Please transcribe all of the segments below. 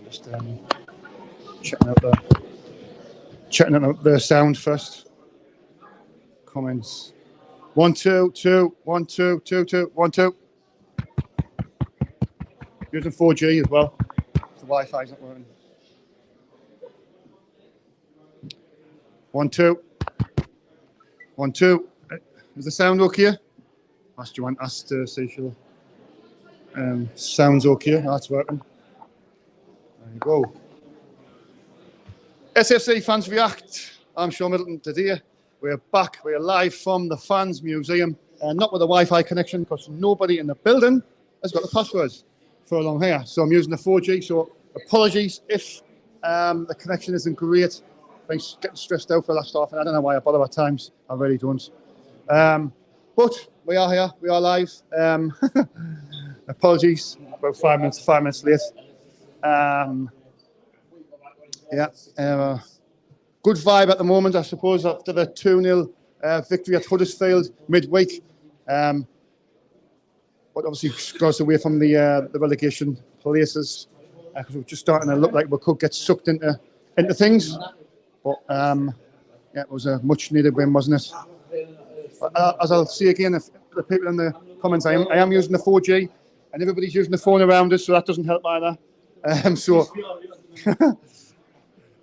Just checking out the sound first. Comments. 1 2 2 1 2 2 2 1 2. Using 4G as well. The Wi-Fi's not working. 1 2 1 2. Is the sound okay? Asked Joanne. Asked Seychelles. Sounds okay. That's working. There you go. SFC Fans React. I'm Sean Middleton. Today we're back. We're live from the Fans Museum. Not with a Wi-Fi connection because nobody in the building has got the passwords for along here. So I'm using the 4G. So apologies if the connection isn't great. I'm getting stressed out for the last half, and I don't know why I bother at times. I really don't. But we are here. We are live. Apologies. About 5 minutes late. Good vibe at the moment, I suppose, after the 2-0 victory at Huddersfield midweek. But obviously got us away from the relegation places because we're just starting to look like we could get sucked into things. But it was a much needed win, wasn't it? As I'll see again, if the people in the comments, I am using the 4G, and everybody's using the phone around us, so that doesn't help either. So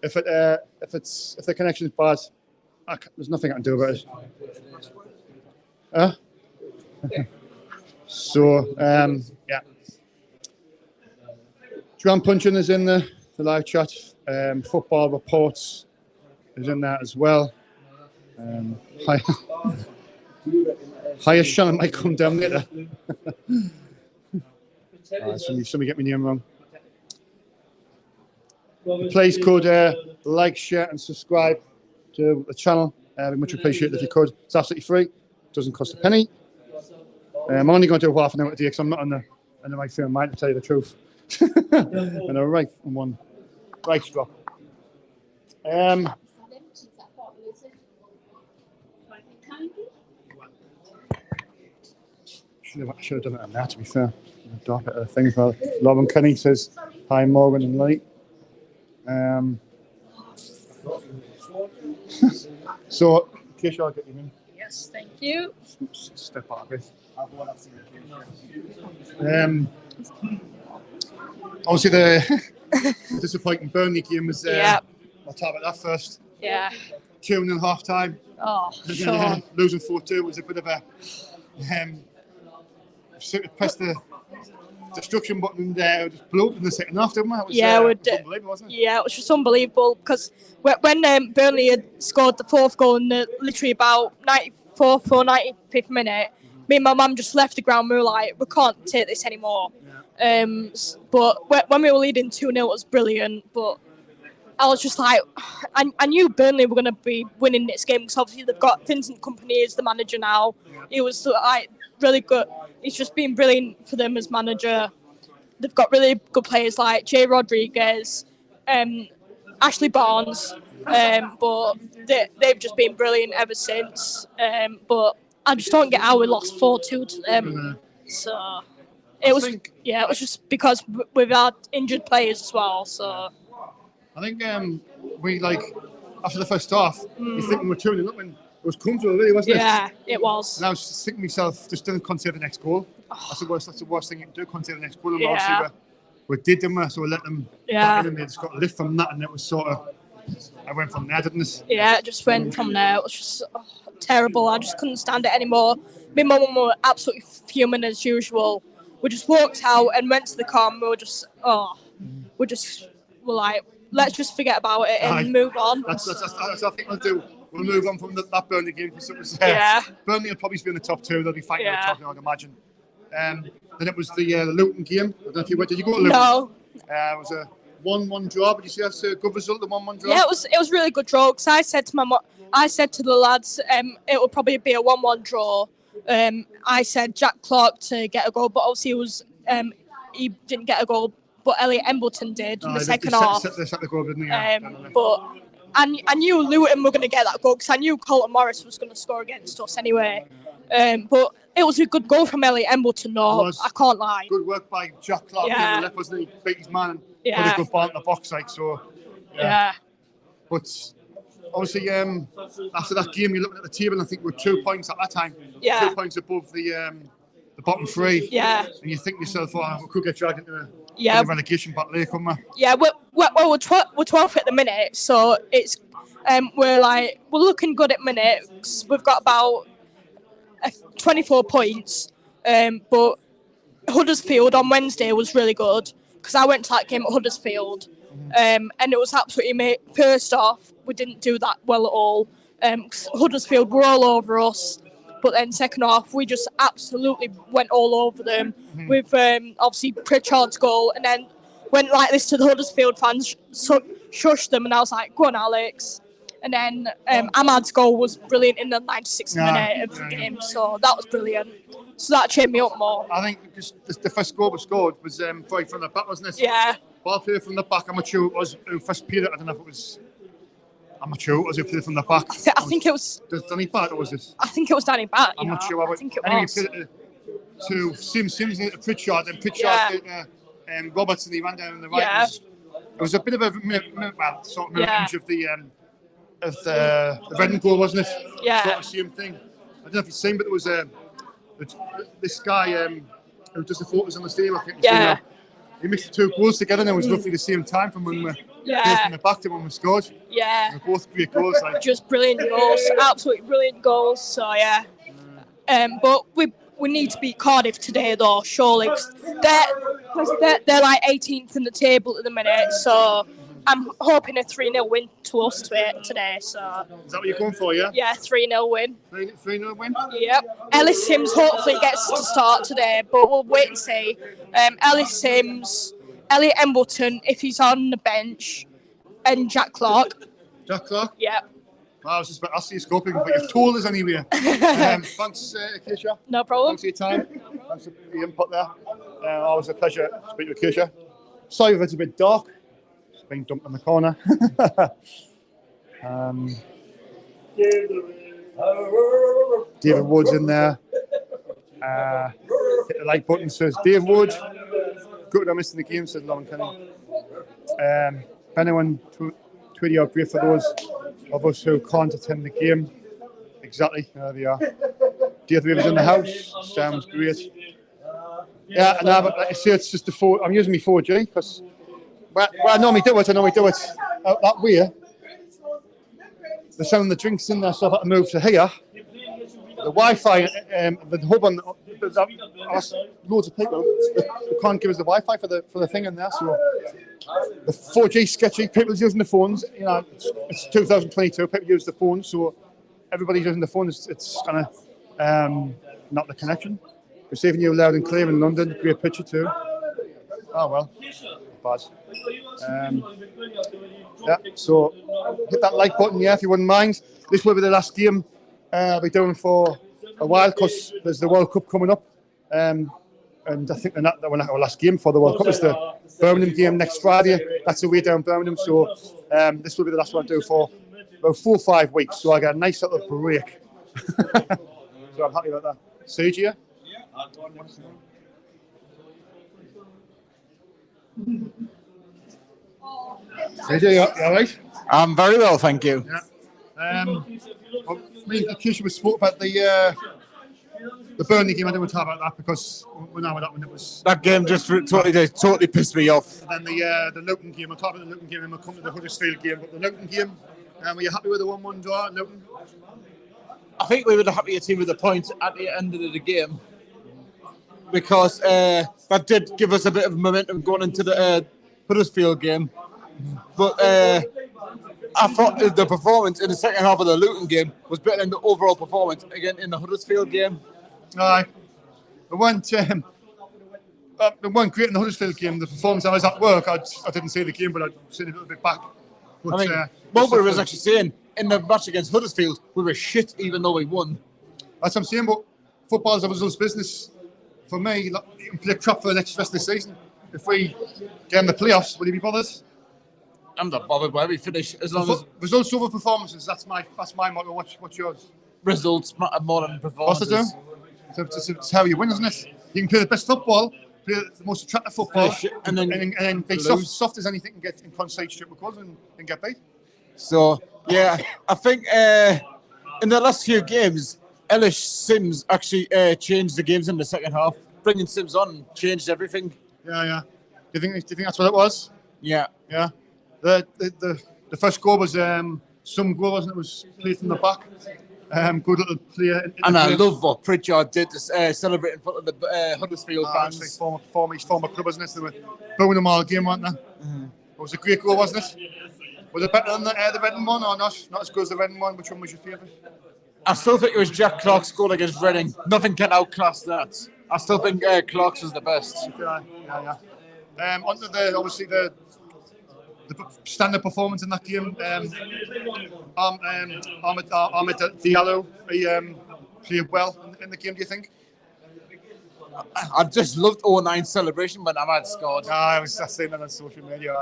if the connection is bad, there's nothing I can do about it. So yeah. Joanne Punchin is in the live chat. Football reports is in that as well. Hiya, Sean, might come down later. Somebody get my name wrong. Please could like, share and subscribe to the channel. We'd much appreciate it if you could. It's absolutely free. It doesn't cost a penny. I'm only going to do half an hour today because I'm not on the right frame of mind, to tell you the truth. And a right on one right drop. Should have done it on that, to be fair. Drop it at a thing as well. Lauren Kenny says, hi, Morgan and Lee. So, Keisha, I'll get you in. Yes, thank you. Step out of it. Obviously, the disappointing Burnley game was. I'll talk about that first. Yeah. 2-0 half time. Oh, sure. Losing 4-2 was a bit of a. Pressed the destruction button there, just blew up in the second half, didn't we? It was unbelievable, wasn't it? Yeah, it was just unbelievable because when Burnley had scored the fourth goal in literally about 94th or 95th minute, me and my mum just left the ground. We were like, we can't take this anymore. Yeah. But when we were leading 2-0, it was brilliant. But I was just like, I knew Burnley were going to be winning this game because obviously they've got Vincent Kompany as the manager now. Yeah. He was like really good. He's just been brilliant for them as manager. They've got really good players like Jay Rodriguez, Ashley Barnes, but they've just been brilliant ever since. But I just don't get how we lost 4-2 to them. Mm-hmm. So it was just because we've had injured players as well. So I think we after the first half, you think we were 2-0 up and it was comfortable, really, wasn't it? Yeah, it was. And I was just thinking to myself, just didn't concede the next goal. That's the worst thing you can do, concede the next goal. And obviously we did them, so we let them back in and they just got a lift from that, and it was sort of, I went from there, didn't it? Yeah, it just went from there. It was just terrible. I just couldn't stand it anymore. Me and my mum were absolutely fuming as usual. We just walked out and went to the car and we were just, we're like, let's just forget about it and move on. That's what I think we'll do. We'll move on from that Burnley game because it was Burnley will probably be in the top two. They'll be fighting at the top, I'd imagine. Then it was the Luton game. I don't know if you went. Did you go to Luton? No. It was a 1-1 draw. But you see that's a good result, the 1-1 draw. Yeah, it was a really good draw. Because I said to the lads, it will probably be a 1-1 draw. I said Jack Clark to get a goal, but obviously he didn't get a goal. But Elliot Embleton did in the second half. They set the goal, didn't he? But I knew Luton were going to get that goal because I knew Colton Morris was going to score against us anyway. But It was a good goal from Elliot Embleton, though. I can't lie. Good work by Jack Clark on the left, wasn't he? Beat his man and put a good ball in the box, like so. Yeah. But obviously, after that game, you're looking at the table, and I think we're 2 points at that time. Yeah. 2 points above the bottom three. Yeah. And you think to yourself, oh, we could get dragged into the relegation battle there, couldn't we? Yeah, we're 12th at the minute, so it's we're looking good at minutes. We've got about 24 points, but Huddersfield on Wednesday was really good because I went to that game at Huddersfield, and it was absolutely first off, we didn't do that well at all. Huddersfield were all over us, but then second half we just absolutely went all over them with obviously Pritchard's goal, and then went like this to the Huddersfield fans, shushed them, and I was like, go on, Alex. And then Ahmad's goal was brilliant in the 96th minute of the game, so that was brilliant. So that cheered me up more. I think the first goal we scored was right from the back, wasn't it? Yeah. Ball played from the back. I'm not sure it was who first played it. I don't know if it was. I'm not sure it was who played from the back. I think it was. Does Danny Bat or was it? I think it was Danny Bat. I'm not sure. I think it anyway, was. He played it to Sims to Pritchard, and Pritchard to Roberts, and he ran down on the right. Yeah. It was a bit of a sort of image of the Reading goal, wasn't it? Yeah. Sort of same thing. I don't know if you've seen, but there was this guy who does the photos on the stadium. I think. Yeah. He mixed the two goals together, and it was roughly the same time from when we played from the back to when we scored. Yeah. They're both great goals. Just brilliant goals, absolutely brilliant goals. So yeah. But we need to beat Cardiff today, though, surely. They're like 18th in the table at the minute, so I'm hoping a 3-0 win to us today. So. Is that what you're going for, yeah? Yeah, 3-0 win. 3-0 win? Yep. Ellis Sims hopefully gets to start today, but we'll wait and see. Ellis Sims, Elliot Embleton, if he's on the bench, and Jack Clark. Jack Clark? Yep. Well, I was just about to ask you scoping, but you've told us anyway. Thanks, Acacia. No problem. Thanks for your time. Thanks for the input there. Always a pleasure to speak to Acacia. Sorry if it's a bit dark. It's been dumped in the corner. David Wood's in there. Hit the like button, says Dave Wood. Good, I'm missing the game, says Lauren Kenny. If anyone tweet out great for those of us who can't attend the game. Exactly, there they are. Dave Rivers in the house. Sounds great. Yeah, and like I say, it's just I'm using my 4G because where I normally do it, out that way. They're selling the drinks in there, so I've had to move to here. The Wi-Fi, the hub on loads of people who can't give us the Wi-Fi for the thing in there. So the 4G sketchy. People's using the phones. You know, it's 2022. People use the phones, so everybody's using the phones. It's kind of not the connection. Receiving you loud and clear in London. Great picture too. Oh well, bad. Yeah. So hit that like button, yeah, if you wouldn't mind. This will be the last game I'll be doing for a while because there's the World Cup coming up, and I think we're not our last game for the World Cup. It's the Birmingham game next Friday. That's away down Birmingham. So this will be the last one I do for about 4 or 5 weeks. So I got a nice little break. So I'm happy about that. Sergio? Yeah. Sergio, you all right? I'm very well, thank you. Yeah. Well, me and Keisha we spoke about the Burnley game. I didn't want to talk about that because we know that when it was. That game just totally pissed me off. And then the Luton game. I'll talk about the Luton game and we'll come to the Huddersfield game. But the Luton game, were you happy with the 1-1 draw at Luton? I think we were the happier team with the point at the end of the game because that did give us a bit of momentum going into the Huddersfield game. But I thought the performance in the second half of the Luton game was better than the overall performance again in the Huddersfield game. Aye. They weren't great in the Huddersfield game. The performance, I was at work. I didn't see the game, but I'd seen a little bit back. But, I mean, Mulberry was actually saying in the match against Huddersfield, we were shit even though we won. That's what I'm saying, but football's a results business. For me, you can play crap for the rest of the season. If we get in the playoffs, will you be bothered? I'm not bothered where we finish as long as results over performances. That's my motto. What's yours? Results matter more than performances. What's it do? It's how you win, isn't it? You can play the best football, play the most attractive football, and then be soft as anything and get in concede straight with goals and get beat. So yeah, I think in the last few games, Ellis Sims actually changed the games in the second half. Bringing Sims on changed everything. Yeah. Do you think that's what it was? Yeah. The first goal was some goal, wasn't it? It was played from the back. Good little player. And I love what Pritchard did to celebrate in front of the Huddersfield fans. His former club, wasn't it? They were booing them all game, weren't they? It was a great goal, wasn't it? Was it better than the Reading one or not? Not as good as the Reading one. Which one was your favourite? I still think it was Jack Clark's goal against Reading. Nothing can outclass that. I still think Clark's was the best. Yeah. Onto the standard performance in that game. Ahmed Diallo, he played well in the game. Do you think? I just loved 09's celebration when Ahmed scored. I was saying that on social media.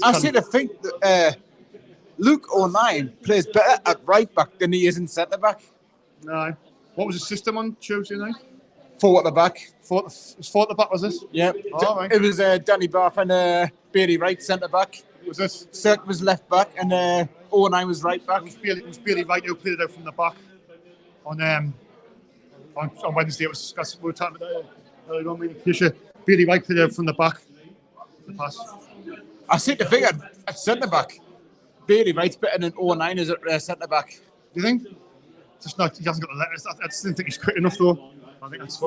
I seem to think that Luke 09 plays better at right back than he is in centre back. No. What was the system on Tuesday night? 4 at the back. 4 at the back, was it? Yeah. Right. It was Danny Barth and Bailey Wright centre back. Was it? Cirque was left back and 09 was right back. It was Bailey Wright who played it out from the back on Wednesday. It was we were talking about that. Bailey Wright played it out from the back. The pass. I seem to think at centre back, Bailey Wright's better than 09 as a centre back. Do you think? Just not. He hasn't got the letters. I just didn't think he's quick enough though. I think that's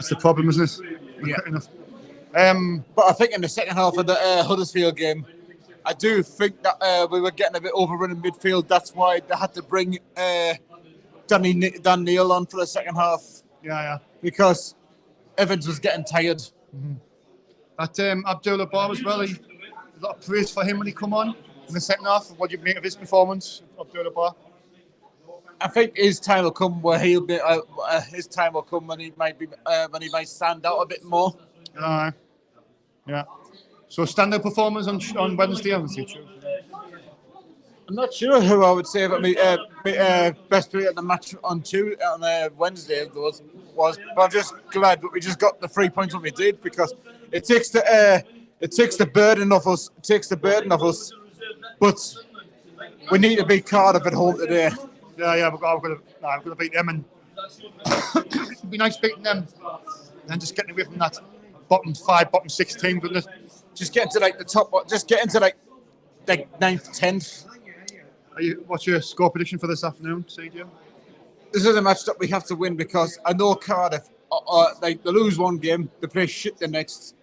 the problem, isn't it? Yeah. Quick enough. But I think in the second half of the Huddersfield game, I do think that we were getting a bit overrun in midfield. That's why they had to bring Dan Neil on for the second half. Yeah. Because Evans was getting tired. That Abdullah Bar as well. A lot of praise for him when he come on in the second half. What do you make of his performance, Abdullah Bar? I think his time will come where he'll be. His time will come when he might stand out a bit more. Yeah. So standard performance on Wednesday, haven't you? I'm not sure who I would say about me best player at the match on Wednesday was, but I'm just glad that we just got the 3 points when we did, because it takes the burden off us. It takes the burden off us, but we need to beat Cardiff at home today. Yeah, we've got to beat them, and it'd be nice beating them, and just getting away from that bottom 5, bottom 6 team, wouldn't it? Just get into the top. Just get into like 9th, 10th. What's your score prediction for this afternoon, CJ? This is a match that we have to win, because I know Cardiff, they lose one game, they play shit the next.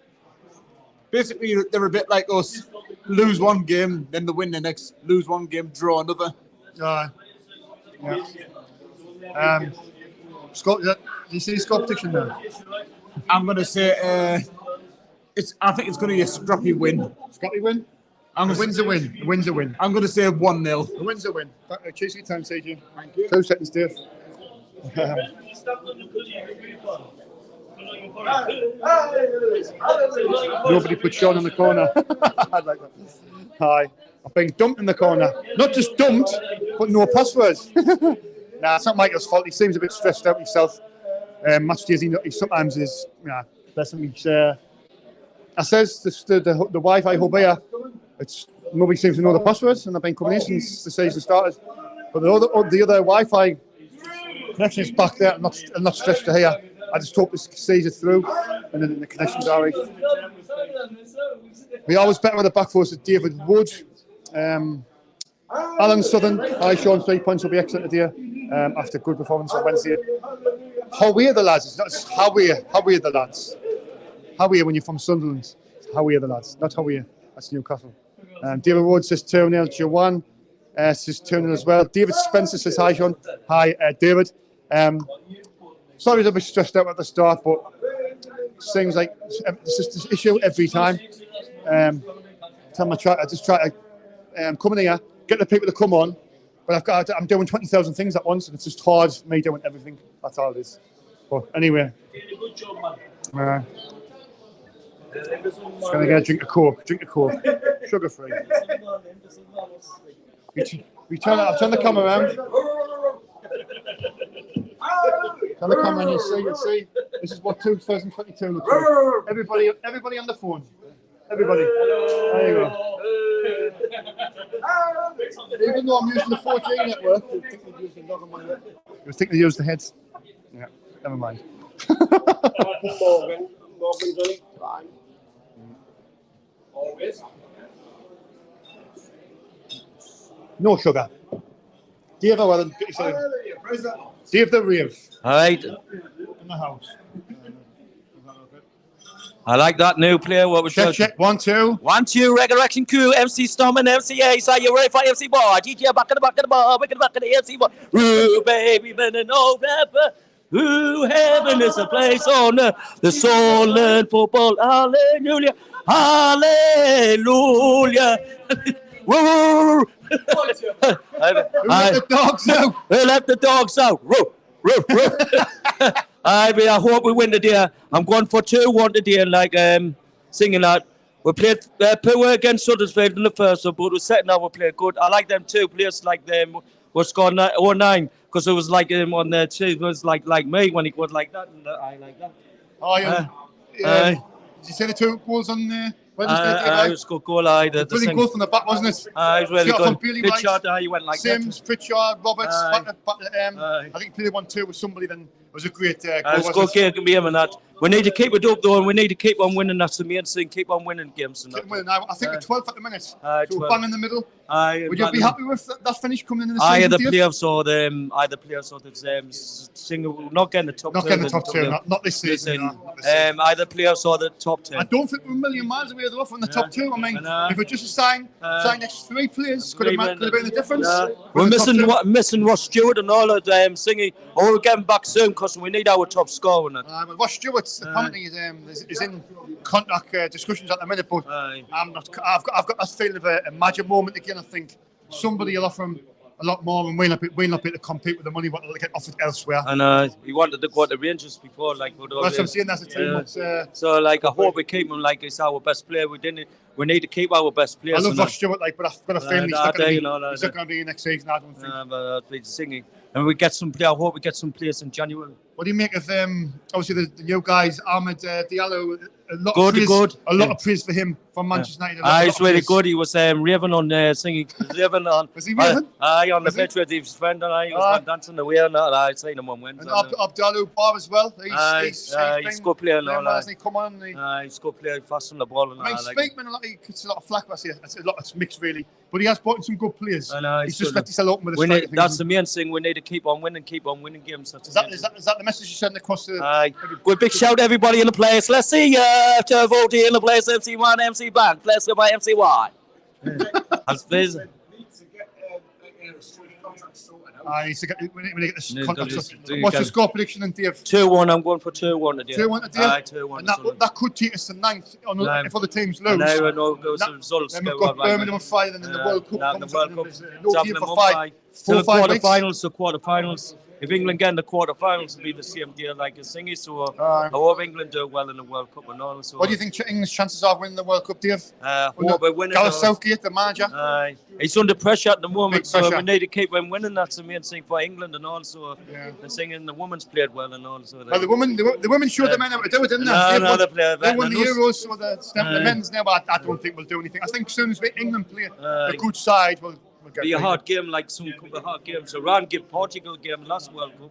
Basically, they're a bit like us. Lose one game, then they win the next. Lose one game, draw another. Yeah. Scott, do you see the score prediction now? I'm going to say I think it's going to be a scrappy win. Scrappy win? The win's a win. The win's a win. I'm going to say 1-0. The win's a win. Cheers for your time, CJ. Thank you. 2 seconds, Dave. Nobody put Sean in the corner. I'd like that. Hi. I've been dumped in the corner. Not just dumped, but no passwords. Nah, it's not Michael's fault. He seems a bit stressed out himself. Match days, he sometimes is. Yeah, blessing. I says the Wi-Fi hub here. Nobody seems to know the passwords, and I've been coming in since the season started. But the other Wi-Fi connection is back there. I'm not stretched to here. I just hope this sees it through, and then the connections are right. We always better with the back force with David Wood. Alan Southern, SHAUN 3 points will be excellent today after good performance on Wednesday. How are the lads? It's not just how are the lads. How are when you're from Sunderland? How are the lads? Not how are. That's Newcastle. David Wood says 2-0. Joanne says 2-0 as well. David Spencer says hi, Sean. Hi, David. Sorry to be stressed out at the start, but it seems like it's just this issue every time. I just try to come in here, get the people to come on, but I'm doing 20,000 things at once, and it's just hard me doing everything. That's all it is. But anyway, just gonna get a drink of Coke, sugar free. I'll turn the camera around. Tell the camera and you see. This is what 2022 looks like. Everybody on the phone. Everybody. There you go. Even though I'm using the 4G network, you think they use the dog on my head. You think they use the heads? Yeah, never mind. Morgan's on it. Fine. Always. No sugar. Dave Owen, Dave the Rave All right. in the house. I like that new player. What was Check. 1, 2. 1, 2, Resurrection Crew, MC Storm and MC Ace. Are you ready for MC Boy? DJ back in the ball, back in the MC Boy. Ooh, baby, been an old rapper. Ooh, heaven is a place on earth. The soul and football. Hallelujah. Hallelujah. Woo. Who let the dogs out? Who let the dogs out? Woo. Woo. Woo. I hope we win today. I'm going for 2-1 today, like singing that. We played poor against Huddersfield in the first one, but the second half we played good. I like them two players, like them was scored 09 because it was like him on the team. It was like me when he got like that, and I like that. Oh, yeah. Did you see the 2 goals on Wednesday? It was good goal. The brilliant goal from the back, wasn't it? It was really good. Pritchard, he went like Sims, that. Pritchard, Roberts, I think played 1-2 with somebody. Then it was a great goal. It was a good game and that. We need to keep it up though, and we need to keep on winning. That's the main thing. Keep on winning games. And that. I think we're 12th at the minute. So we're bang in the middle. Would you be happy with that finish coming in the season? The playoffs or the single, not getting the top 2. Not getting the top 2, not this season. Either playoffs or the top 10. I don't think we're a million miles away though from the top 2. I mean, if we just sign next 3 players, could have been the difference. We're missing Ross Stewart and all of them singing. Or we're getting back soon because we need our top scorer. But Ross Stewart apparently is in contract discussions at the minute, but I'm not. I've got that feeling of a magic moment again. I think somebody will offer him a lot more, and we'll not be able to compete with the money what they'll get offered elsewhere. And he wanted to go to the Rangers before, like. That's what I'm saying. That's a team. So, like, I hope we keep him like he's our best player. We need to keep our best players. I love Ross Stewart, but I've got a feeling he's not going to be next season. I don't think. But he's singing, and we get some players. I hope we get some players in January. What do you make of obviously the new guys, Ahmed Diallo? A lot of praise for him from Manchester United. He's really good. He was raving on singing. Raving on. Was he raving? On the pitch with his friend, and he was dancing away and that. I seen him on Wednesday. And Abdallah Bar as well. He's a good player. Hasn't he come on? He's a good player, fast on the ball. And I mean, Speakman, he gets a lot of flack. It's mixed really, but he has brought in some good players. He's just left himself open with a strike. That's the main thing. We need to keep on winning games. Is that the message you send across the? Good big shout to everybody in the place. Let's see to vote in the place. MC1, MC Bank. Let's go by MCY. I'm busy. We need to get the contract. What's your score prediction, and Dave? 2-1. I'm going for 2-1 today. 2-1 today. 2-1. And that could take us to 9th if other teams lose. Then we've got Birmingham on Friday, and then the World Cup. No game for 5. Still quarterfinals. If England get in the quarterfinals, it'll be the same deal like a Singy. So I hope England do well in the World Cup and all. So what do you think England's chances are winning the World Cup, Dave? Hope we win it. Gareth Southgate, the manager. He's under pressure at the moment, so we need to keep him winning. That's the main thing for England, and also the singing. The women's played well, and also. Well, the women showed the men how to do it, didn't they? They won the Euros, so the men's now. But I don't think we'll do anything. I think as soon as England play a good side, we'll be a hard game, like some couple of hard games. Iran gave Portugal game last World Cup.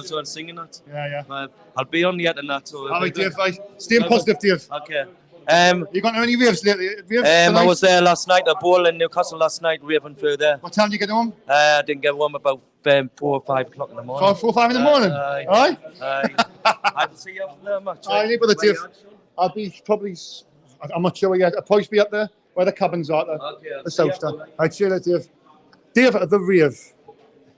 So I'm singing that. Yeah. I'll be on yet and that. So all right, Dave. Stay positive, Dave. Okay. You got any waves lately? I was there last night at Bowl in Newcastle last night, raving through there. What time did you get home? I didn't get home about 4 or 5 o'clock in the morning. 4 or 5 in the morning? Aye? I'll see you after the match. Aye, with the Dave. I'll be probably, I'm not sure yet. I'll probably be up there where the cabins are, the South Stand. I'd see you later, Dave. Dave at the Rave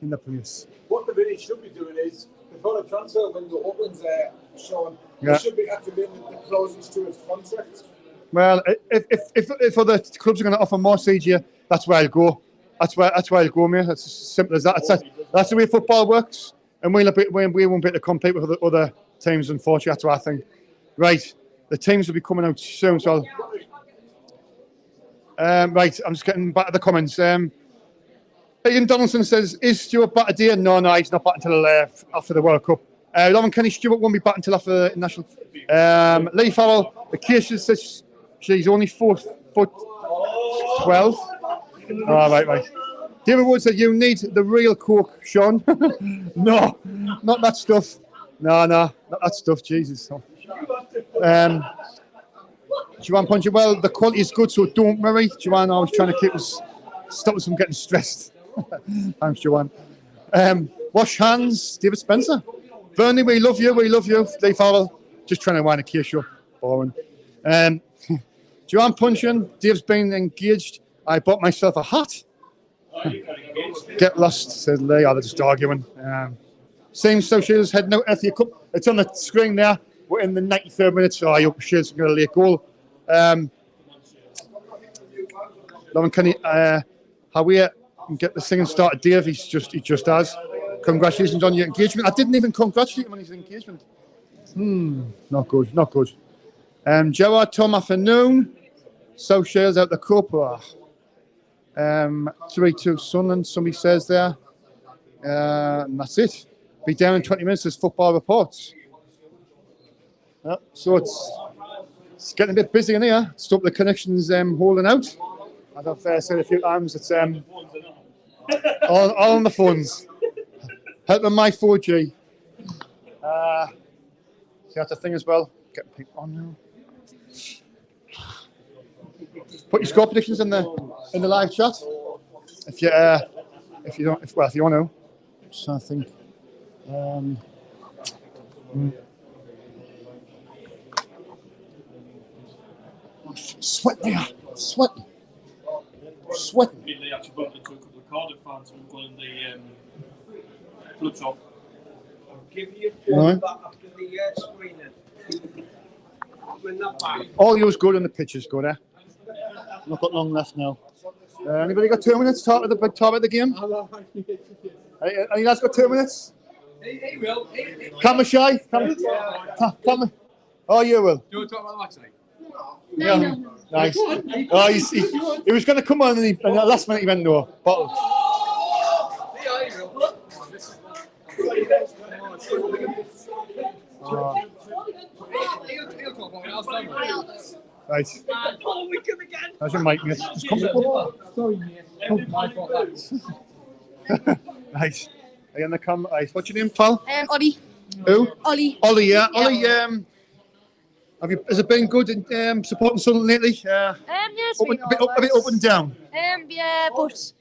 in the place. What the really should be doing is, before the transfer window opens, Sean, they should be activating the clauses to its contract. Well, if other clubs are going to offer more CG, that's where I'll go. That's where I'll go, mate. That's as simple as that. That's the way football works, and we won't be able to compete with other teams. Unfortunately, that's what I think. Right, the teams will be coming out soon. So, right, I'm just getting back to the comments. Ian Donaldson says, is Stuart back today? No, he's not back until after the World Cup. Lauren Kenny Stewart won't be back until after national. Lee Farrell, the case says she's only 4'12". Right. David Wood said you need the real Coke, Sean. No, not that stuff. No, not that stuff. Jesus. Joanne Puncher, well, the quality is good, so don't worry. Joanne, I was trying to stop us from getting stressed. Thanks, Joanne. Wash hands, David Spencer. Bernie, we love you. Lee Farrell, just trying to wind a case up. Boring. Joanne Puncheon, Dave's been engaged. I bought myself a hat. Get lost, said Lee. Oh, they're just arguing. Same Shields heading out FA Cup. It's on the screen there. We're in the 93rd minute, so I hope Shields are going to lay a goal. Lauren Kenny, how we can get the singing started, Dave. He just has. Congratulations on your engagement. I didn't even congratulate him on his engagement. Not good. Gerard Tom afternoon. South Shields out the cup. 3-2 Sunderland, somebody says there. And that's it. Be down in 20 minutes as football reports. Yep, so it's getting a bit busy in here. Stop the connections holding out. As I've said a few times, it's all on the phones. Helping my 4G. See, that's the thing as well. Getting people on now. Put your score predictions in the live chat. If you want to. So I think. Sweat there. Sweating. They actually bumped into a couple of Cardiff fans who were going in the club shop. I'll give you a phone back after the screening. All yours good and the pictures good, eh? Not got long left now. Anybody got 2 minutes to talk about the game? You guys got 2 minutes? He will. Camera shy? Camera. Oh, you will. Do you want to talk about the match today? No. Nice. Oh, he was going to come on and the last minute he went no. Bottle. Right. How's your mic, mate? Just come Sorry, mate. My fault. Nice. Are you on the camera? Right. What's your name, pal? Ollie. Who? Ollie. Ollie, yeah. Ollie, has it been good in supporting Sunderland lately? Yeah, it's been a bit up and down. Yeah, but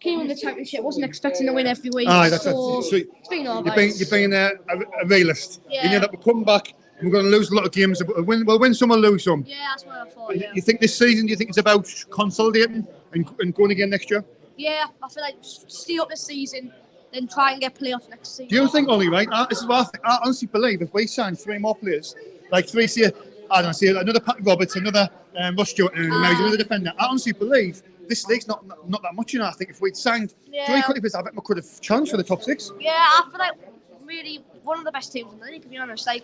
came in the championship, wasn't expecting to win every week. That's so sweet. It's been all right. You've been a realist. Yeah. You know that we'll come back and we're going to lose a lot of games. We'll win some or lose some. Yeah, that's what I thought. Yeah. You think this season? Do you think it's about consolidating and going again next year? Yeah, I feel like stay up this season, then try and get playoffs next season. Do you think, Ollie? Right? This is what I think. I honestly believe if we sign 3 more players, like 3 say, I don't know, another Pat Roberts, another Ross Stewart, and another defender. I honestly believe this league's not that much. I think if we'd signed 3 quickly players, I bet we could have challenged for the top 6. Yeah, I feel like really one of the best teams in the league, to be honest. Like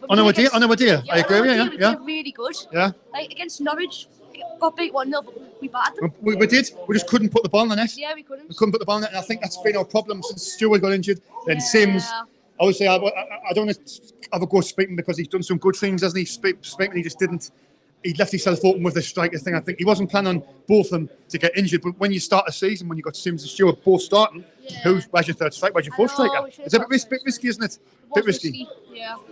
on our dear. I agree with you. Yeah, really good. Yeah. Like against Norwich, got beat 1-0, but we battered them. We did. We just couldn't put the ball in the net. Yeah, we couldn't. We couldn't put the ball in the net, and I think that's been our problem since Stewart got injured. Then Sims. Obviously, I don't want to have a go speaking because he's done some good things, hasn't he? Speaking, he just didn't. He left himself open with the striker thing. I think he wasn't planning on both of them to get injured. But when you start a season, when you've got Sims and Stewart both starting, where's your third striker? Where's your fourth striker? It's a bit risky, isn't it? A bit risky.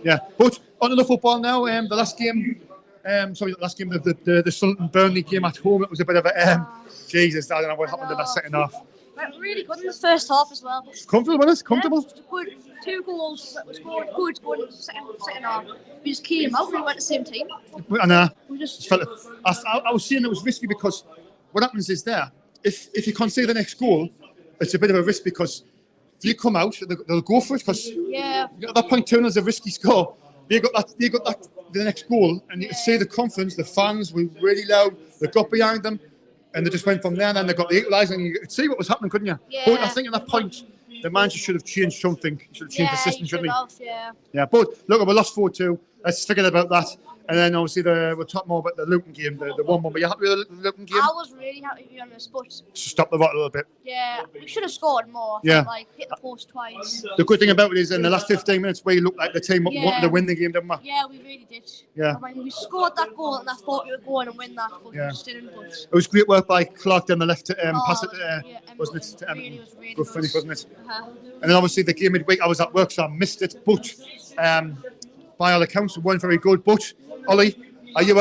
Yeah. But on to the football now. The last game, the Sunderland Burnley game at home. It was a bit of a Jesus. I don't know what happened in that second half. Went really good in the first half as well. Comfortable, wasn't it? Comfortable. Yeah, good. 2 goals that was scored. Good in the second half. We just came out. We went the same team. And we just felt I was saying it was risky because what happens is if you concede the next goal, it's a bit of a risk because if you come out, they'll go for it because at that point 2-0 is a risky score. They got that the next goal, and you can see the confidence. The fans were really loud. They got behind them. And they just went from there, and then they got the equaliser, and you could see what was happening, couldn't you? Yeah. But I think at that point, the manager should have changed something. He should have changed the system, shouldn't he? Yeah. Yeah, but look, we lost 4-2. Let's forget about that. And then obviously we'll talk more about the Luton game, the 1-1. But you happy with the Luton game? I was really happy to be honest, but Stop the rot a little bit. yeah, we should have scored more. I Yeah. felt like hit the post twice. The good thing about it is in the last 15 minutes, we looked like the team Yeah. wanted to win the game, didn't we? Yeah, we really did. Yeah. I mean, we scored that goal and I thought we were going and win that, but Yeah. we just didn't. But It was great work by Clark down the left to pass it, yeah, wasn't it? Embleton. To Really was really good finish, wasn't it? Uh-huh. And then obviously the game midweek, I was at work, so I missed it. But by all accounts, it weren't very good. But Ollie, are you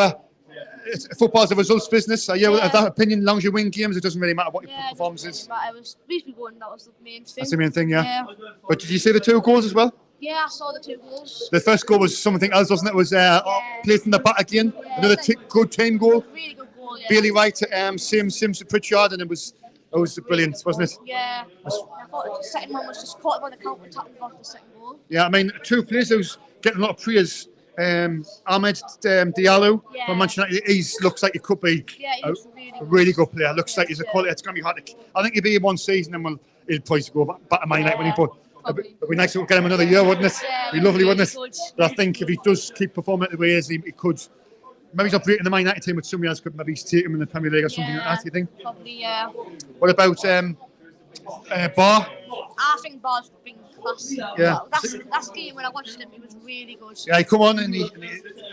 football's a results business? Are you of that opinion? As long as you win games, it doesn't really matter what your Yeah, performance is. It was we going. That was the main thing. That's the main thing, yeah. Yeah. But did you see the 2 goals as well? Yeah, I saw the 2 goals. The first goal was something else, wasn't it? It was placed in the back again. Yeah. Another good team goal. Really good goal. Yeah. Bailey Wright to Sims to Pritchard, and it was brilliant, wasn't it? Yeah. I thought the second one was just caught him on the counter attack and got the second goal. Yeah, I mean, 2 players who's getting a lot of praise. Ahmed Diallo Yeah. from Manchester United. He looks like he could be Yeah, he was a really good player. Looks like he's a quality. It's going to be hard to. I think he'll be in 1 season and he'll probably go back to Man United when he put. It'd be nice to get him another year, wouldn't it? Yeah, It'd be lovely, really wouldn't it? good. But I think if he does keep performing the way he is, he could. Maybe he's not breaking the Man United team, but somebody else could maybe take him in the Premier League or something like that. You think? Probably, yeah. What about Bar? I think Bar's been class. Yeah. That's game when I watched him, he was really good. Yeah, he come on and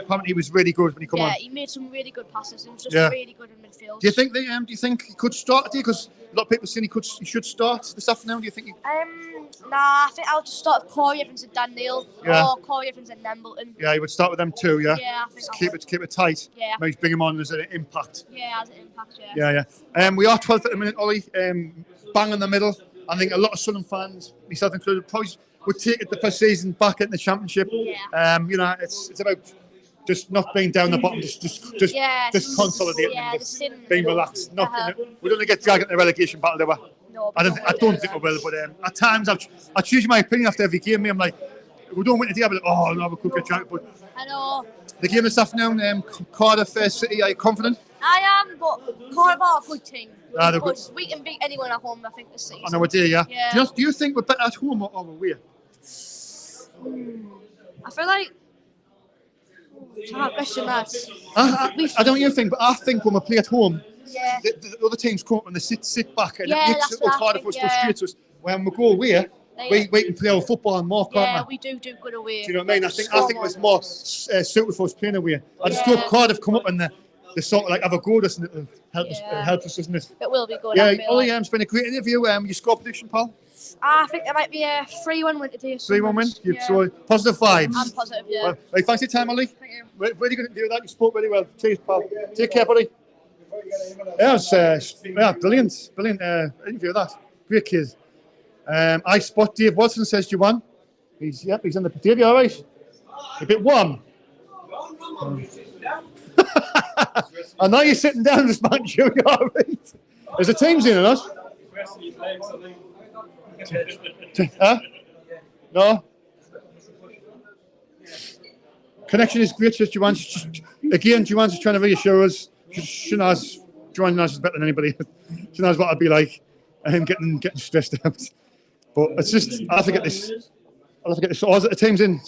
apparently he was really good when he come on. Yeah, he made some really good passes. He was just Yeah. really good in midfield. Do you think he could start today? Because a lot of people saying he should start this afternoon. Do you think? Nah, I think I'll just start with Corey Evans and Dan Neil, Yeah. or Corey Evans and Embleton. Yeah, he would start with them too. Yeah. Yeah, I think Just I keep it tight. Yeah. Maybe bring him on as an impact. Yeah, has an impact. Yeah. Yeah. We are 12th at the minute, Ollie. Bang in the middle. I think a lot of Sunderland fans, myself included, probably would take it the first season back in the Championship. Yeah. It's about just not being down the bottom, just consolidating, Yeah, just being relaxed. We don't get dragged into the relegation battle, do we? No, I don't think we will, but at times I choose my opinion after every game. I'm like, we don't win today, but oh no, we could get dragged. But I know. the game this afternoon, Cardiff City, are you confident? I am, but Cardiff are a good team. They're But good. we can beat anyone at home, I think, this season. I know we do, yeah. Yeah. Do you think we're better at home or away? I feel like it's a hard question, that. I don't know what you think, but I think when we play at home, Yeah. the other teams come up and they sit back, and Yeah, it makes that's it look what I harder think, for us to yeah. frustrate us. When we go away, we can play our football and more, Yeah, can't we? we do good away. Do you know what I mean? I think it was more suited for us playing away. I just hope Cardiff come up and they sort of like have a go at us and it'll help us, doesn't it? It will be good. Yeah, I feel Ollie, like. it's been a great interview. Your score prediction, pal? I think it might be a 3-1 win today. 3-1 win? Yeah. So positive vibes. I'm positive, yeah. Well, right, thanks for your time, Ollie. Thank you. Really good to do that. You spoke really well. Cheers, pal. Take care, buddy. Yeah, it was brilliant interview that. Great kid. I spot Dave Watson, says Joanne. He's in the Dave, you all right? A bit warm. I know you're sitting down this man, you all right? There's a team's in on us. Huh? No? Connection is great, says Joanne. Again, Joanne's just trying to reassure us. She knows Joanne knows better than anybody. She knows what I'd be like and getting stressed out. But it's just, I'll have to get this. Oh, is it the team's in?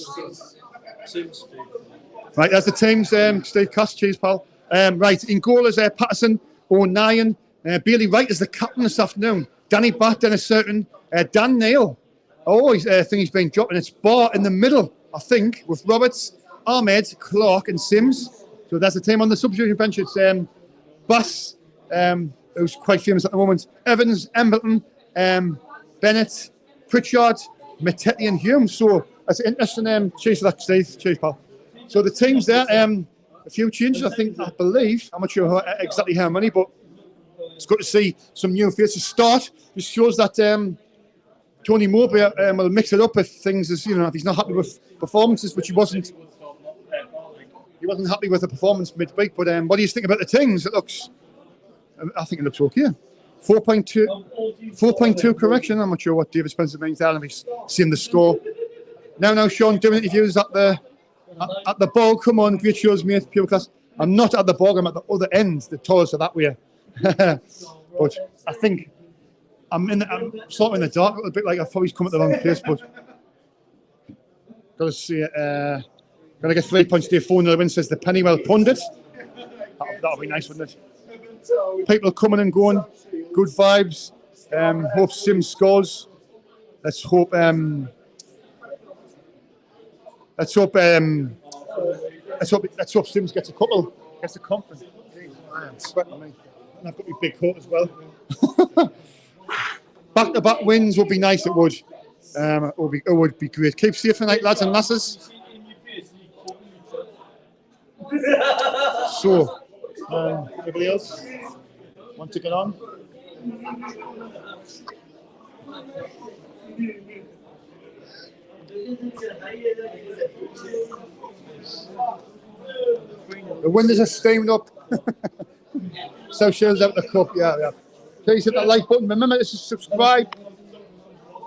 Right, that's the team's, Steve Cuss, cheers, pal. Right, in goal is Patterson, O'Neill. Bailey Wright is the captain this afternoon. Danny Batt, Dennis Certain, Dan Neil. I think he's been dropped, and it's Barr in the middle, I think, with Roberts, Ahmed, Clark, and Sims. So that's the team on the substitution bench. It's Bass, who's quite famous at the moment, Evans, Embleton, Bennett, Pritchard, Mattetti, and Hume. So that's an interesting change to that, Steve. Cheers, pal. So the team's there. A few changes, I believe. I'm not sure exactly how many, but it's good to see some new faces start. This shows that Tony Mowbray will mix it up if things is, if he's not happy with performances, which he wasn't. He wasn't happy with the performance midweek. But what do you think about the teams? I think it looks okay. 4.2 correction. I'm not sure what David Spencer means there. He's seen the score. Now, Sean doing interviews at the bog. Come on, great shows, mate. Pure class. I'm not at the bog. I'm at the other end. The toilets are that way. But I think I'm sort of in the dark a little bit. Like I've probably come at the wrong place. But got to see it. Gonna get 3 points to 4-0 win, says the Pennywell pundit. That'll be nice, wouldn't it? People coming and going, good vibes. Hope Sim scores. Let's hope. Let's hope Sims gets a couple. Gets a conference. I am sweating me. And I've got my big coat as well. Back-to-back wins would be nice. It would. It would be great. Keep safe tonight, lads and lasses. So, anybody else want to get on? The windows are steamed up. So shows out the cup. Yeah. Please hit that like button. Remember to subscribe.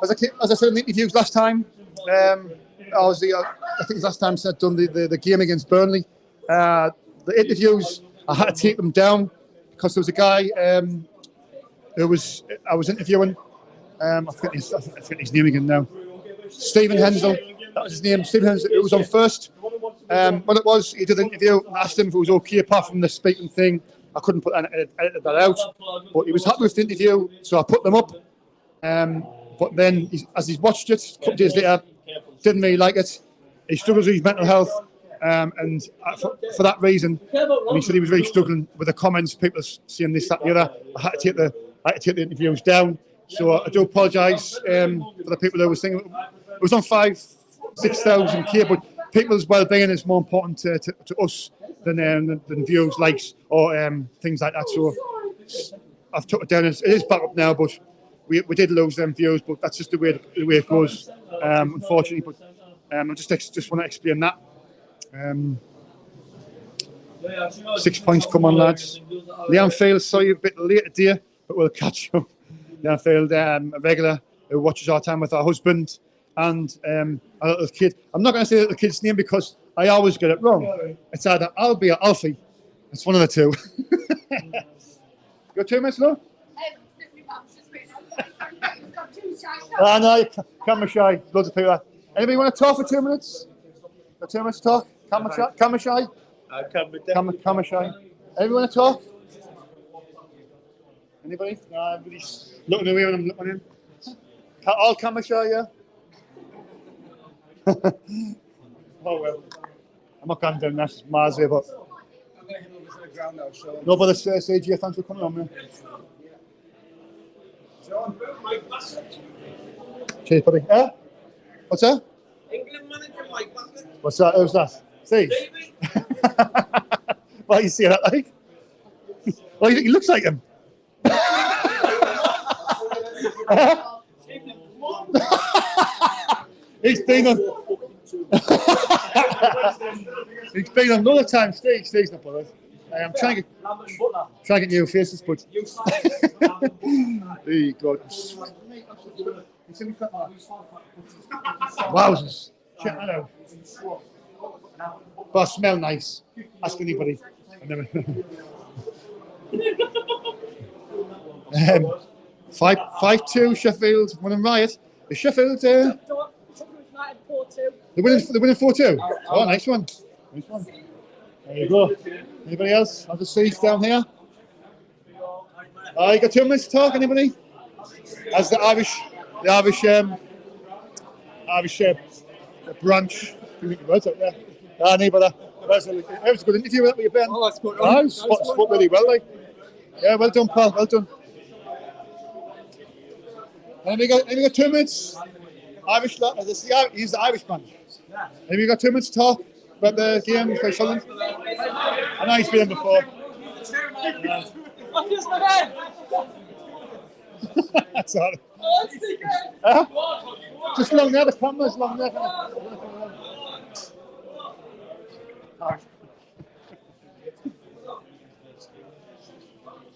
As I said in the interviews last time, I think it was last time I'd done the game against Burnley. The interviews, I had to take them down because there was a guy I was interviewing. I forget his name again now. Stephen Hensel. That was his name. Stephen Hensel. It was on first. What it was, he did an interview and asked him if it was okay apart from the speaking thing. I couldn't put edit that out, but he was happy with the interview, so I put them up. But then, as he's watched it, a couple of days later, didn't really like it. He struggles with his mental health, and for that reason, and he said he was really struggling with the comments, people saying this, that, and the other. I had to take the interviews down. So I do apologise for the people who were saying it was on 5,000-6,000 but people's well-being is more important to us than views, likes, or things like that. So I've took it down. It is back up now, but we did lose them views, but that's just the way it goes, unfortunately. But I just want to explain that. 6 points, come on, lads. Leanne Field, sorry a bit late today, but we'll catch up. Leanne Field, a regular who watches our time with our husband and a little kid. I'm not going to say the little kid's name because I always get it wrong. It's either Albie or Alfie. It's one of the two. Got 2 minutes, love? I know, camera shy. Loads of people. Anybody want to talk for 2 minutes? Got 2 minutes to talk? Camera shy? Camera shy. Anybody want to talk? Anybody? No, everybody's looking away when I'm looking in. All camera shy, yeah? Oh well. I'm not going down that Mars here, but. No, but it's AJ, thanks for coming on, man. Cheers, buddy. What's that? England manager Mike Bassett. What's that? Who's that? Steve? Why you see that like? Well, he looks like him. He's been on. He's been on another time. Steve's not bothered. I'm trying to get new faces, but. There you go. Wowzers. Check that out. But I smell nice. Ask anybody. I never. 5-2 Sheffield winning Riot. Is Sheffield they're winning 4-2? Oh, nice one. Nice one. There you go. Anybody else? Have the seats down here. You got 2 minutes to talk, anybody? As the Irish branch. Words out there. Neighbour. It was a good interview with you, Ben. Oh, that's good. Oh, spot really well, like. Yeah, well done, pal. Well done. And we got 2 minutes. Irish, he's the Irish man. And we got 2 minutes to talk about the game for Sunderland. I know he's been in before. That's all. Just long there, the camera's long there.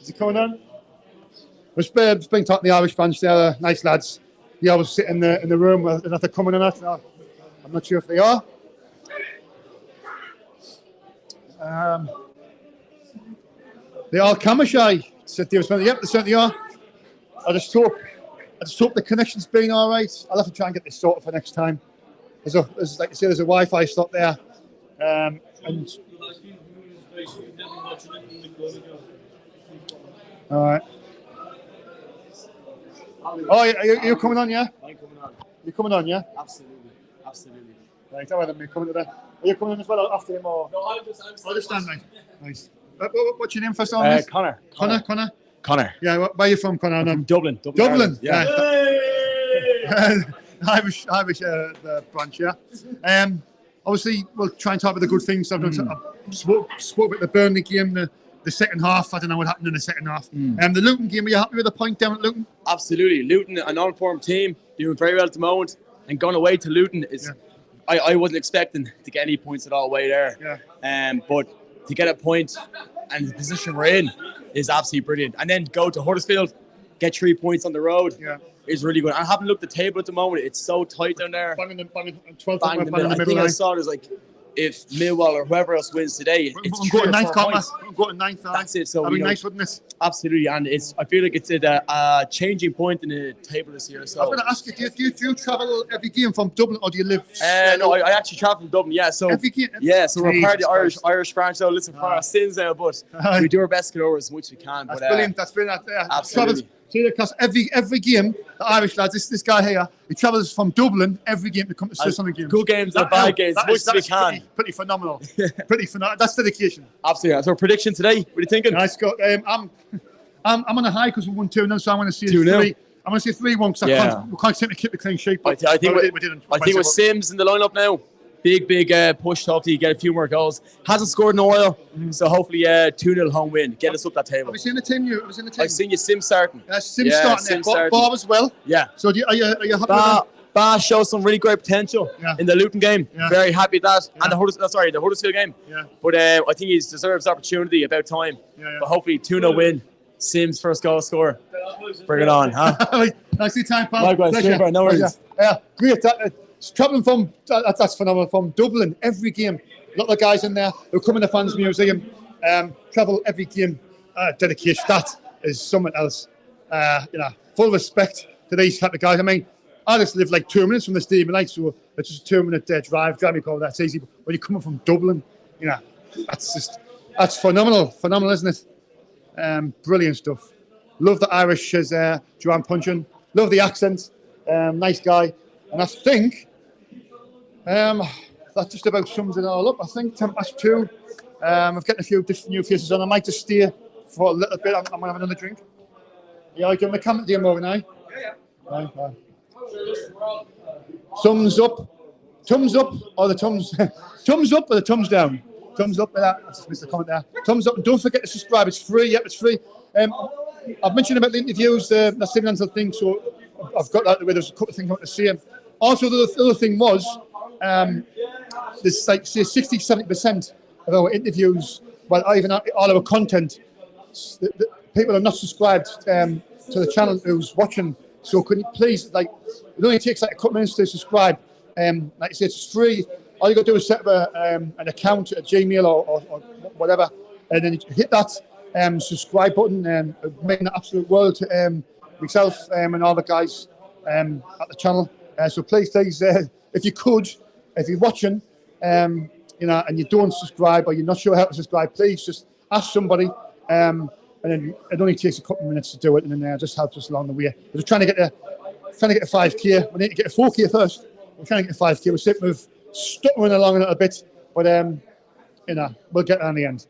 Is it coming on? We've been talking to the Irish bunch. They're nice lads. They always sit in the room and if they're coming or not. No, I'm not sure if they are. They are camera shy, said David Smith. Yep, they certainly are. I just hope the connection's been all right. I'll have to try and get this sorted for next time. There's like I say, there's a Wi-Fi slot there. And all right. Oh, are you coming on? Yeah. I'm coming on. You're coming on, yeah. Absolutely. Right. How are you coming today? Are you coming on as well after him or? No, I'm just Right. Nice. What's your name first on this? Connor. Connor. Yeah. Where are you from, Connor? From Dublin. Dublin. Yeah. Irish the branch, yeah. Obviously, we'll try and talk about the good things. I've spoke about the Burnley game, the second half. I don't know what happened in the second half. The Luton game, were you happy with the point down at Luton? Absolutely. Luton, an on-form team, doing very well at the moment. And going away to Luton is... Yeah. I wasn't expecting to get any points at all away there. Yeah. But to get a point and the position we're in is absolutely brilliant. And then go to Huddersfield, get 3 points on the road. Yeah. Is really good. I haven't looked at the table at the moment. It's so tight down there. Banging the 12th bang the middle. I think I saw it as like if Millwall or whoever else wins today, it's I'm going ninth, I'm going ninth. That's it. So that'd be nice, wouldn't it? Absolutely, and I feel like it's at a changing point in the table this year. So I'm going to ask you: do you travel every game from Dublin, or do you live? No, I actually travel from Dublin. Yeah, so every game. Yeah, so we're part of the Irish branch. So listen, for our sins now, but we do our best to get over as much as we can. That's brilliant. That's brilliant. Absolutely. See, because every game, the Irish lads, this guy here, he travels from Dublin every game to come to see some games. Good games and bad games, as much as we can. Pretty phenomenal. Pretty phenomenal. That's dedication. Absolutely. So, prediction today, what are you thinking? Nice, Scott. I'm on a high because we won 2-0, so I want to see 3. I want to see 3-1 because we can't seem to keep the clean sheet. I think with Sims in the lineup now, big push to hopefully get a few more goals. Hasn't scored in a while, so hopefully 2-0 home win. Get us up that table. Have you seen the team? I've seen you Sim starting. Sim starting there. Bob as well. Yeah. So are you happy with that? Ba shows some really great potential in the Luton game. Yeah. Very happy with that. And the Huddersfield game. Yeah. But I think he deserves opportunity, about time. Yeah. But hopefully 2-0 win. Sims first goal score. Bring it on, huh? Nice time, pal. Likewise. Pleasure. No worries. Yeah, great. Travelling from, that's phenomenal, from Dublin, every game. A lot of guys in there who come in the fans museum, travel every game. Dedication, that is something else. Full respect to these type of guys. I mean, I just live like 2 minutes from the stadium, like, so it's just a 2-minute drive. Drive me call that's easy. But when you're coming from Dublin, that's phenomenal, isn't it? Brilliant stuff. Love the Irish as Joanne Punchin. Love the accent. Nice guy. And I think that just about sums it all up. I think 2:10. I've getting a few different new faces on. I might just stay for a little bit. I'm going to have another drink. Yeah, I'm doing the comment here more, aye? Yeah. Right. Thumbs up. Thumbs up or the thumbs... thumbs up or the thumbs down? Thumbs up. I just missed the comment there. Thumbs up. And don't forget to subscribe. It's free. Yep, it's free. I've mentioned about the interviews, the Sunderland thing, so I've got that. There's a couple of things I want to say. Also, the other thing was, there's like, say, 60-70% of our interviews, well, even all our content, the people are not subscribed to the channel who's watching. So could you please, like, it only takes like a couple minutes to subscribe. Like I say, it's free. All you got to do is set up an account at Gmail or whatever, and then you hit that subscribe button, and it makes an absolute world to myself and all the guys at the channel. So please, if you could, if you're watching, and you don't subscribe or you're not sure how to subscribe, please just ask somebody. And then it only takes a couple of minutes to do it, and then it just helps us along the way. We're trying to get a 5K. We need to get a 4K first. We're trying to get a 5K. We're sitting with stuttering along a little bit, but we'll get there in the end.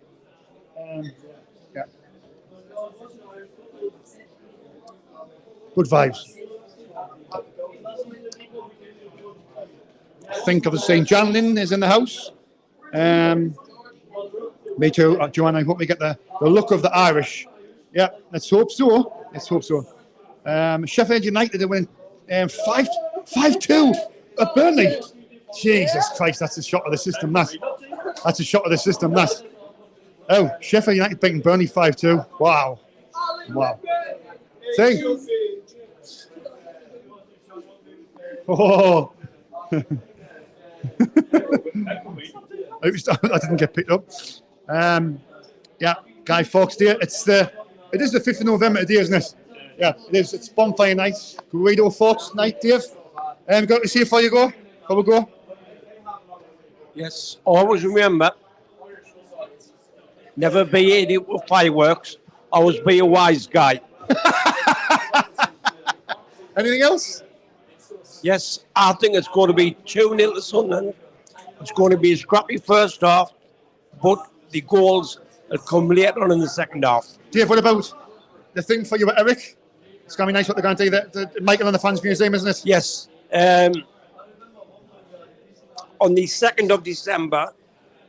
Yeah. Good vibes. I think I've seen Janlin is in the house. Me too, Joanne. I hope we get the look of the Irish. Yeah, let's hope so. Sheffield United are winning 5-2 at Burnley. Jesus Christ, that's a shot of the system. That's a shot of the system. Oh, Sheffield United beating Burnley 5-2. Wow. See? Oh. I didn't get picked up. Yeah, Guy Fawkes Day. It is the 5th of November today, isn't it? Yeah, it is. It's bonfire night. Guido Fawkes night, Dave. Go to see before we go. Yes, always remember, never be an idiot with fireworks, always be a wise guy. Anything else? Yes, I think it's going to be 2-0 to Sunderland. It's going to be a scrappy first half, but the goals will come later on in the second half. Dave, what about the thing for you, Eric? It's going to be nice what they're going to do, the Michael and the Fans Museum, isn't it? Yes. On the 2nd of December,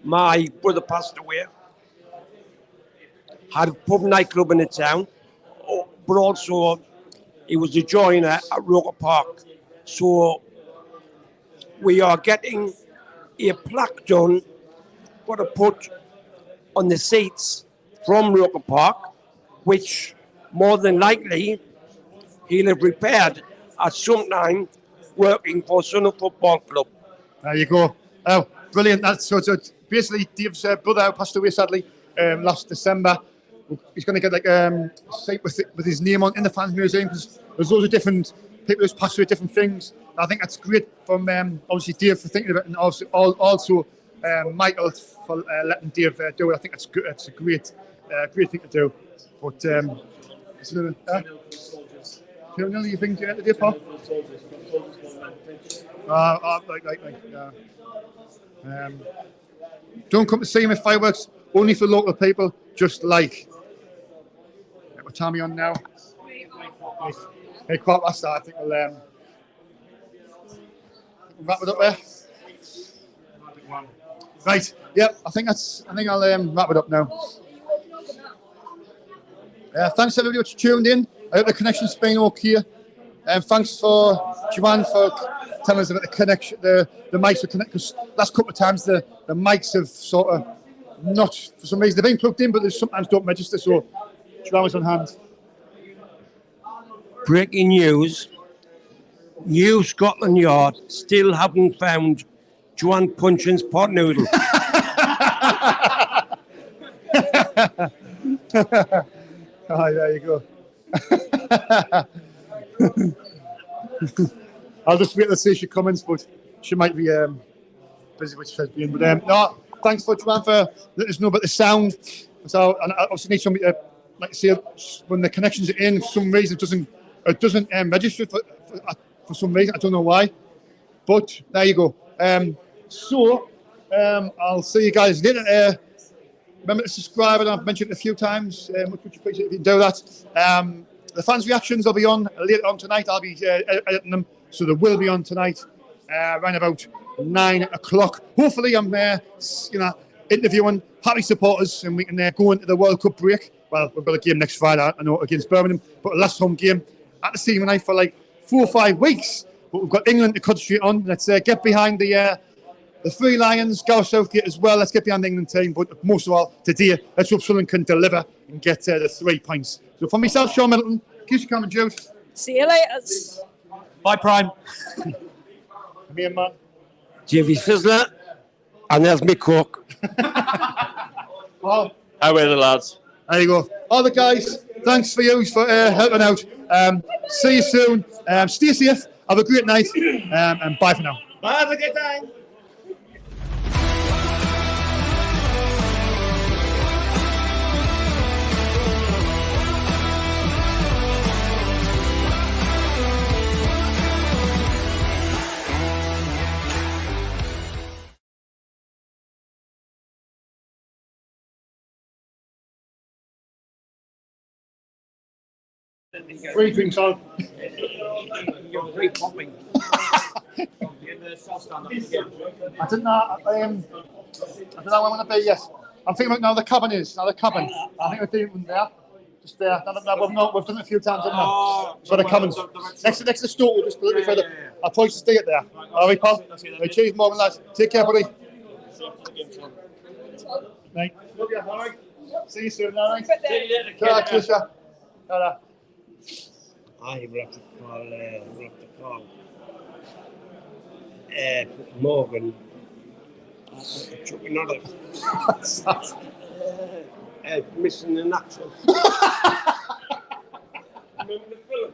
my brother passed away. Had a pub nightclub in the town, but also he was a joiner at Roker Park. So we are getting a plaque done for to put on the seats from Roker Park, which more than likely he'll have repaired at some time working for Sunderland Football Club. There you go. Oh, brilliant. That's so basically Dave's brother who passed away sadly last December. He's going to get like a site with his name on in the Fans Museum because there's loads of different people who's passed away different things. I think that's great from obviously Dave for thinking of it, and also Michael for letting Dave do it. I think that's good. It's a great thing to do. But you think Dave, Paul? Don't come to see him with fireworks. Only for local people, just like. What time are we on now? Hey, quite last I think we'll wrap it up there. Right. Yep. I think I'll wrap it up now. Thanks everybody who's tuned in. I hope the connection's been okay. Thanks for Joanne for telling us about the connection, the mics are connected. Because last couple of times the mics have sort of not, for some reason, they've been plugged in, but they sometimes don't register. So Joanne was on hand. Breaking news. New Scotland Yard still haven't found Joanne Punchin's pot noodle. Oh, there you go. I'll just wait to see if she comments, but she might be busy with she's being. But no, thanks for Joanne for letting us know about the sound. So, and I obviously need somebody to like say when the connections are in. For some reason, it doesn't register for some reason. I don't know why, but there you go. I'll see you guys later. Remember to subscribe, and I've mentioned it a few times. Much appreciate if you do that. The fans' reactions will be on later on tonight. I'll be editing them, so they will be on tonight around about 9 o'clock. Hopefully, I'm interviewing happy supporters, and we can go into the World Cup break. Well, we've got a game next Friday, I know, against Birmingham, but the last home game at the stadium tonight for like 4 or 5 weeks. But we've got England to concentrate on. Let's get behind the Three Lions, Gareth Southgate as well. Let's get behind the England team. But most of all, today, let's hope Sunderland can deliver and get the 3 points. So for myself, Shaun Middleton, keep you coming, Jude. See you later. Bye, Prime. Me and Matt. Jimmy Fizzler, and there's me cook. Well, How are the lads? there you go. All the guys, thanks for helping out. See you soon. Stay safe. Have a great night. And bye for now. Bye, have a good time. Free drinks on. You're very popping. I didn't know. I don't know where I'm going to be. Yes, I'm thinking about now the cabin is. Now the cabin. I think we're doing there. Just there. We've done it a few times, haven't we? So the cabins next to the store, just a little bit further. I'll probably stay it there. All right, Paul. Right, cheers, Morgan lads. Take care, buddy. Right. Love you. All right. See you soon. All right. Ta-ra, Keisha. Ta-ra. I will have to call Morgan. Another. Missing in action. Remember the film?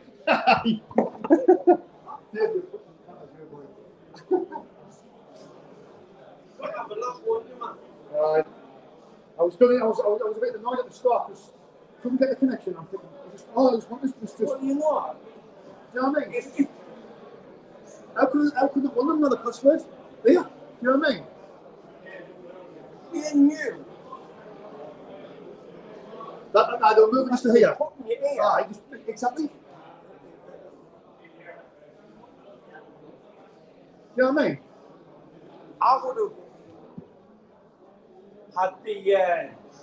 Right. I was a bit annoyed at the start because couldn't get the connection. I'm thinking, I just want this just. What do you want? Do you know what I mean? How could it won another password? There. Do you know what I mean? Being new. They're moving us to here. Ah, exactly. Do you know what I mean? I would have had the